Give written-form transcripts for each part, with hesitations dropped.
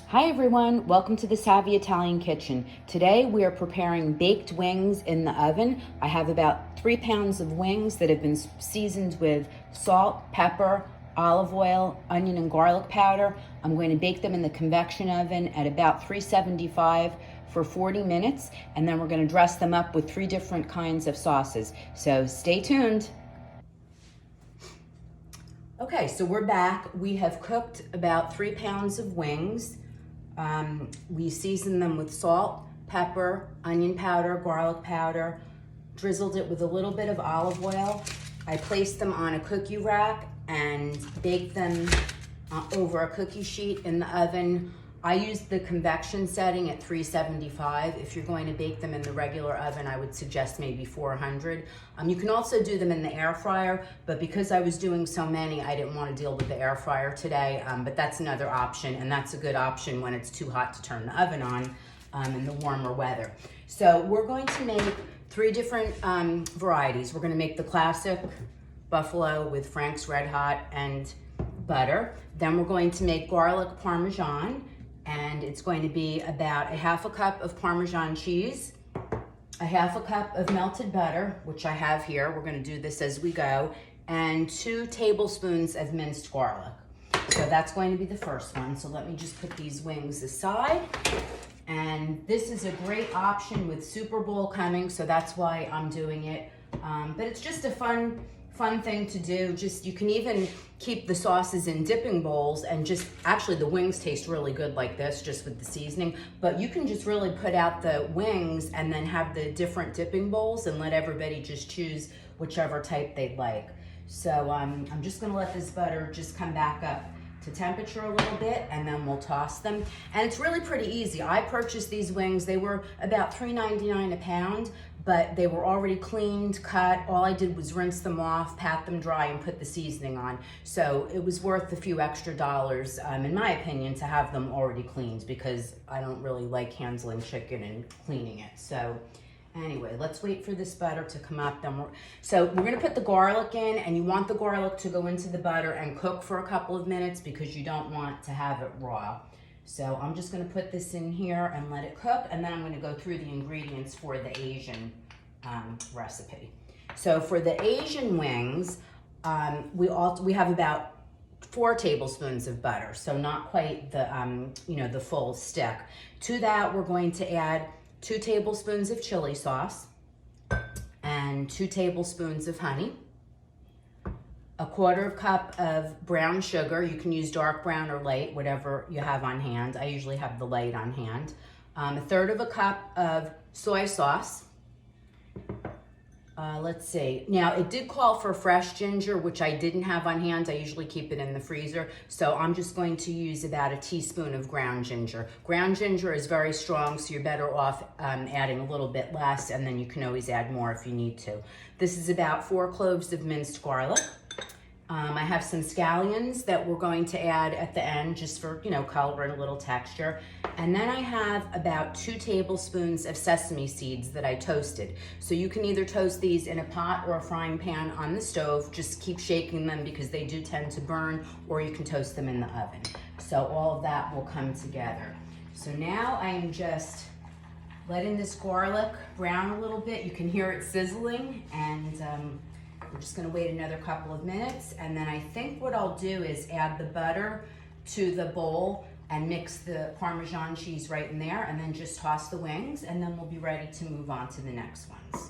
Hi everyone, welcome to the Savvy Italian Kitchen. Today we are preparing baked wings in the oven. I have about 3 pounds of wings that have been seasoned with salt, pepper, olive oil, onion and garlic powder. I'm going to bake them in the convection oven at about 375 for 40 minutes, and then we're going to dress them up with 3 different kinds of sauces. So stay tuned. Okay, so we're back. We have cooked about 3 pounds of wings. We seasoned them with salt, pepper, onion powder, garlic powder, drizzled it with a little bit of olive oil. I placed them on a cookie rack and baked them over a cookie sheet in the oven. I used the convection setting at 375. If you're going to bake them in the regular oven, I would suggest maybe 400. You can also do them in the air fryer, but because I was doing so many, I didn't want to deal with the air fryer today, but that's another option, and that's a good option when it's too hot to turn the oven on in the warmer weather. So we're going to make 3 different varieties. We're going to make the classic buffalo with Frank's Red Hot and butter. Then we're going to make garlic parmesan, and it's going to be about a half a cup of Parmesan cheese, a half a cup of melted butter, which I have here. We're going to do this as we go, and 2 tablespoons of minced garlic. So that's going to be the first one. So let me just put these wings aside. And this is a great option with Super Bowl coming, so that's why I'm doing it. But it's just a fun thing to do. Just, you can even keep the sauces in dipping bowls, and just, actually the wings taste really good like this, just with the seasoning, but you can just really put out the wings and then have the different dipping bowls and let everybody just choose whichever type they'd like. So I'm just gonna let this butter just come back up to temperature a little bit, and then we'll toss them. And it's really pretty easy. I purchased these wings. They were about $3.99 a pound, but they were already cleaned, cut. All I did was rinse them off, pat them dry, and put the seasoning on. So it was worth a few extra dollars, in my opinion, to have them already cleaned, because I don't really like handling chicken and cleaning it. So anyway, let's wait for this butter to come up. So we're gonna put the garlic in, and you want the garlic to go into the butter and cook for a couple of minutes because you don't want to have it raw. So I'm just gonna put this in here and let it cook, and then I'm gonna go through the ingredients for the Asian recipe. So for the Asian wings, we have about 4 tablespoons of butter, so not quite the the full stick. To that, we're going to add 2 tablespoons of chili sauce and 2 tablespoons of honey, a 1/4 cup of brown sugar. You can use dark brown or light, whatever you have on hand. I usually have the light on hand. 1/3 cup of soy sauce. Let's see. Now, it did call for fresh ginger, which I didn't have on hand. I usually keep it in the freezer. So I'm just going to use about a teaspoon of ground ginger. Ground ginger is very strong, so you're better off adding a little bit less, and then you can always add more if you need to. This is about 4 cloves of minced garlic. I have some scallions that we're going to add at the end, just for, color and a little texture. And then I have about 2 tablespoons of sesame seeds that I toasted. So you can either toast these in a pot or a frying pan on the stove. Just keep shaking them because they do tend to burn, or you can toast them in the oven. So all of that will come together. So now I am just letting this garlic brown a little bit. You can hear it sizzling, and we're just gonna wait another couple of minutes, and then I think what I'll do is add the butter to the bowl and mix the Parmesan cheese right in there, and then just toss the wings, and then we'll be ready to move on to the next ones.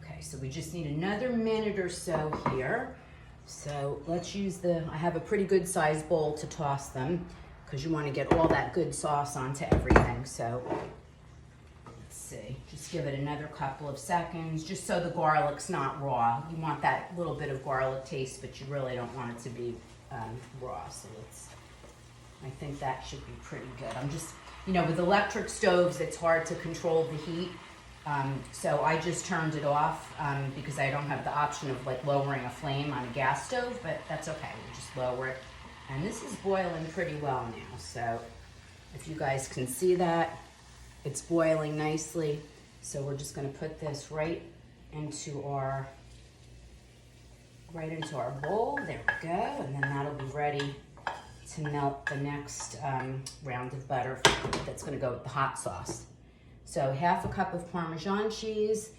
Okay, so we just need another minute or so here. So let's use I have a pretty good sized bowl to toss them, because you wanna get all that good sauce onto everything. So see, just give it another couple of seconds, just so the garlic's not raw. You want that little bit of garlic taste, but you really don't want it to be raw. So I think that should be pretty good. I'm just, with electric stoves, it's hard to control the heat. So I just turned it off because I don't have the option of lowering a flame on a gas stove, but that's okay. We just lower it. And this is boiling pretty well now. So if you guys can see that, it's boiling nicely. So we're just gonna put this right into our bowl. There we go. And then that'll be ready to melt the next round of butter that's gonna go with the hot sauce. So half a cup of Parmesan cheese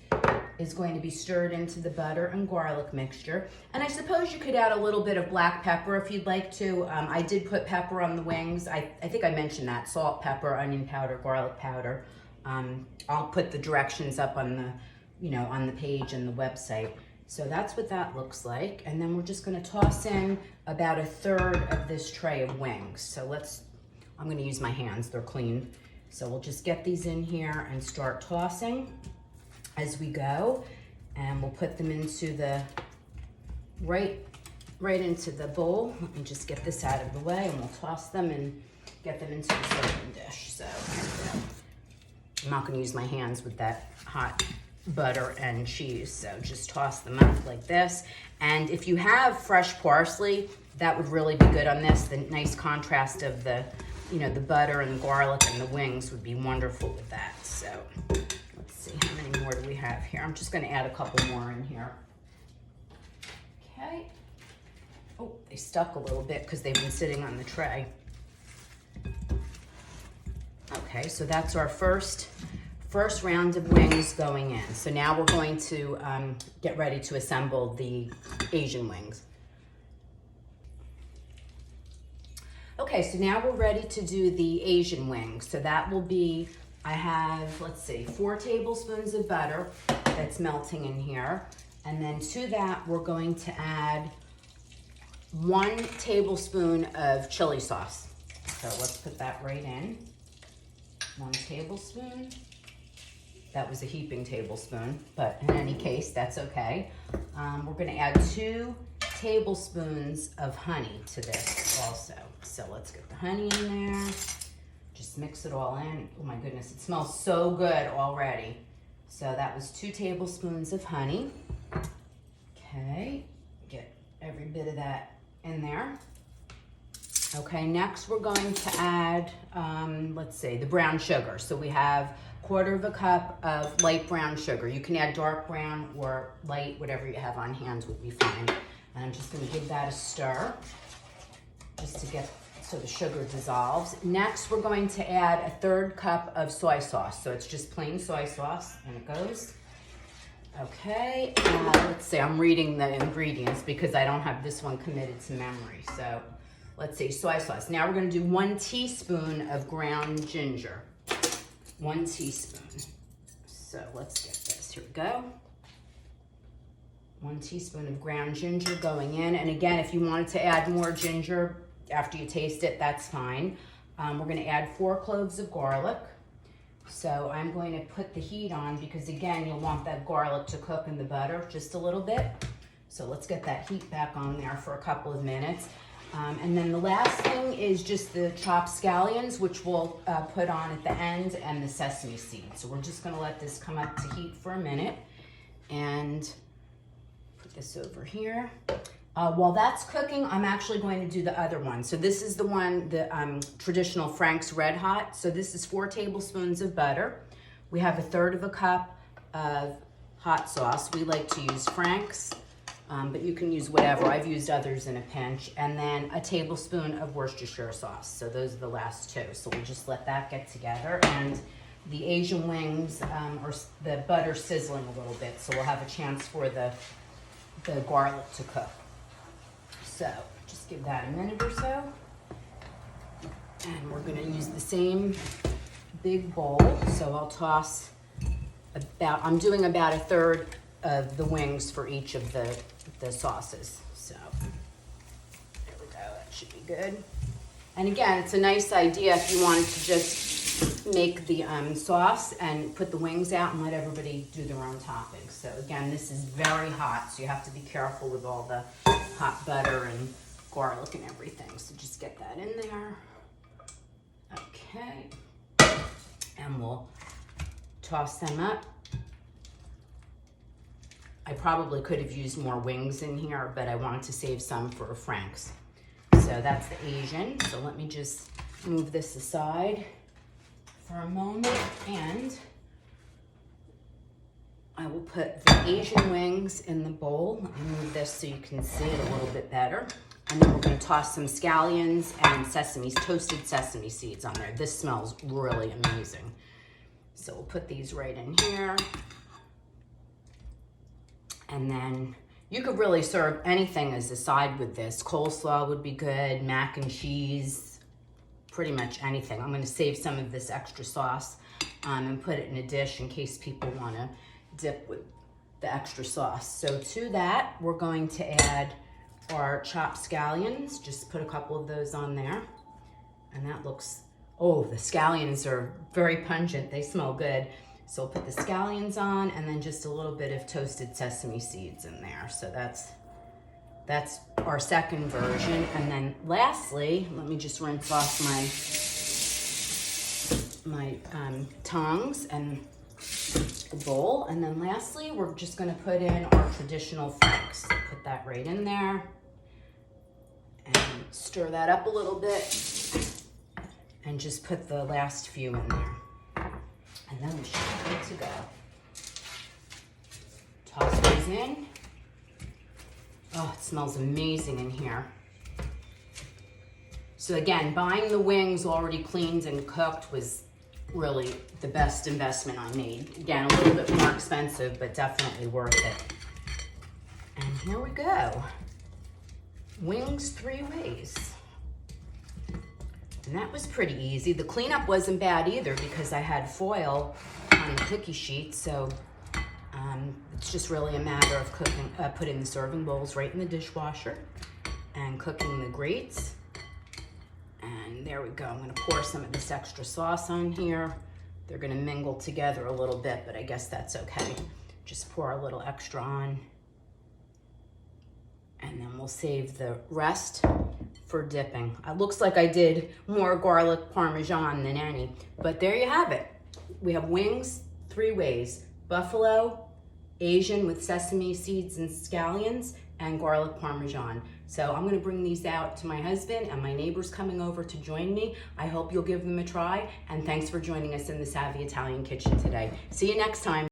is going to be stirred into the butter and garlic mixture. And I suppose you could add a little bit of black pepper if you'd like to. I did put pepper on the wings. I think I mentioned that, salt, pepper, onion powder, garlic powder. I'll put the directions up on the, on the page and the website. So that's what that looks like. And then we're just gonna toss in about 1/3 of this tray of wings. So I'm gonna use my hands, they're clean. So we'll just get these in here and start tossing as we go. And we'll put them into the, right into the bowl. Let me just get this out of the way and we'll toss them and get them into the serving dish. So I'm not gonna use my hands with that hot butter and cheese. So just toss them up like this. And if you have fresh parsley, that would really be good on this. The nice contrast of the, the butter and the garlic and the wings would be wonderful with that. So let's see, how many more do we have here? I'm just gonna add a couple more in here. Okay. Oh, they stuck a little bit because they've been sitting on the tray. Okay, so that's our first round of wings going in. So now we're going to get ready to assemble the Asian wings. Okay, so now we're ready to do the Asian wings. So that will be, I have, let's see, 4 tablespoons of butter that's melting in here. And then to that, we're going to add 1 tablespoon of chili sauce. So let's put that right in. 1 tablespoon. That was a heaping tablespoon, but in any case, that's okay. We're gonna add 2 tablespoons of honey to this also. So let's get the honey in there. Just mix it all in. Oh my goodness, it smells so good already. So that was 2 tablespoons of honey. Okay, get every bit of that in there. Okay, next we're going to add, let's see, the brown sugar. So we have 1/4 cup of light brown sugar. You can add dark brown or light, whatever you have on hand would be fine. And I'm just gonna give that a stir, just to get, so the sugar dissolves. Next, we're going to add 1/3 cup of soy sauce. So it's just plain soy sauce, and it goes. Okay, let's see, I'm reading the ingredients because I don't have this one committed to memory. So let's see, soy sauce. Now we're gonna do 1 teaspoon of ground ginger. 1 teaspoon. So let's get this, here we go. 1 teaspoon of ground ginger going in. And again, if you wanted to add more ginger after you taste it, that's fine. We're gonna add 4 cloves of garlic. So I'm going to put the heat on because again, you'll want that garlic to cook in the butter just a little bit. So let's get that heat back on there for a couple of minutes. And then the last thing is just the chopped scallions, which we'll put on at the end, and the sesame seeds. So we're just gonna let this come up to heat for a minute and put this over here. While that's cooking, I'm actually going to do the other one. So this is the one, the traditional Frank's Red Hot. So this is 4 tablespoons of butter. We have 1/3 cup of hot sauce. We like to use Frank's. But you can use whatever. I've used others in a pinch. And then a tablespoon of Worcestershire sauce. So those are the last 2. So we'll just let that get together. And the Asian wings, or the butter sizzling a little bit. So we'll have a chance for the garlic to cook. So just give that a minute or so. And we're gonna use the same big bowl. So I'll toss I'm doing about 1/3 of the wings for each of the sauces. So there we go, that should be good. And again, it's a nice idea if you wanted to just make the sauce and put the wings out and let everybody do their own toppings. So again, this is very hot, so you have to be careful with all the hot butter and garlic and everything. So just get that in there. Okay, and we'll toss them up. I probably could have used more wings in here, but I wanted to save some for Frank's. So that's the Asian. So let me just move this aside for a moment, and I will put the Asian wings in the bowl. Let me move this so you can see it a little bit better. And then we're gonna toss some scallions and toasted sesame seeds on there. This smells really amazing. So we'll put these right in here. And then you could really serve anything as a side with this. Coleslaw would be good, mac and cheese, pretty much anything. I'm gonna save some of this extra sauce and put it in a dish in case people wanna dip with the extra sauce. So to that, we're going to add our chopped scallions. Just put a couple of those on there. And that looks, oh, the scallions are very pungent. They smell good. So we'll put the scallions on and then just a little bit of toasted sesame seeds in there. So that's our second version. And then lastly, let me just rinse off my tongs and the bowl. And then lastly, we're just gonna put in our traditional franks. So put that right in there and stir that up a little bit and just put the last few in there. And then we should be good to go. Toss these in. Oh, it smells amazing in here. So again, buying the wings already cleaned and cooked was really the best investment I made. Again, a little bit more expensive, but definitely worth it. And here we go. Wings 3 ways. And that was pretty easy. The cleanup wasn't bad either because I had foil on the cookie sheet. So it's just really a matter of cooking, putting the serving bowls right in the dishwasher and cooking the grates. And there we go. I'm gonna pour some of this extra sauce on here. They're gonna mingle together a little bit, but I guess that's okay. Just pour a little extra on. And then we'll save the rest for dipping. It looks like I did more garlic parmesan than any, but there you have it. We have wings 3 ways: buffalo, Asian with sesame seeds and scallions, and garlic parmesan. So I'm gonna bring these out to my husband and my neighbors coming over to join me. I hope you'll give them a try, and thanks for joining us in the Savvy Italian Kitchen today. See you next time.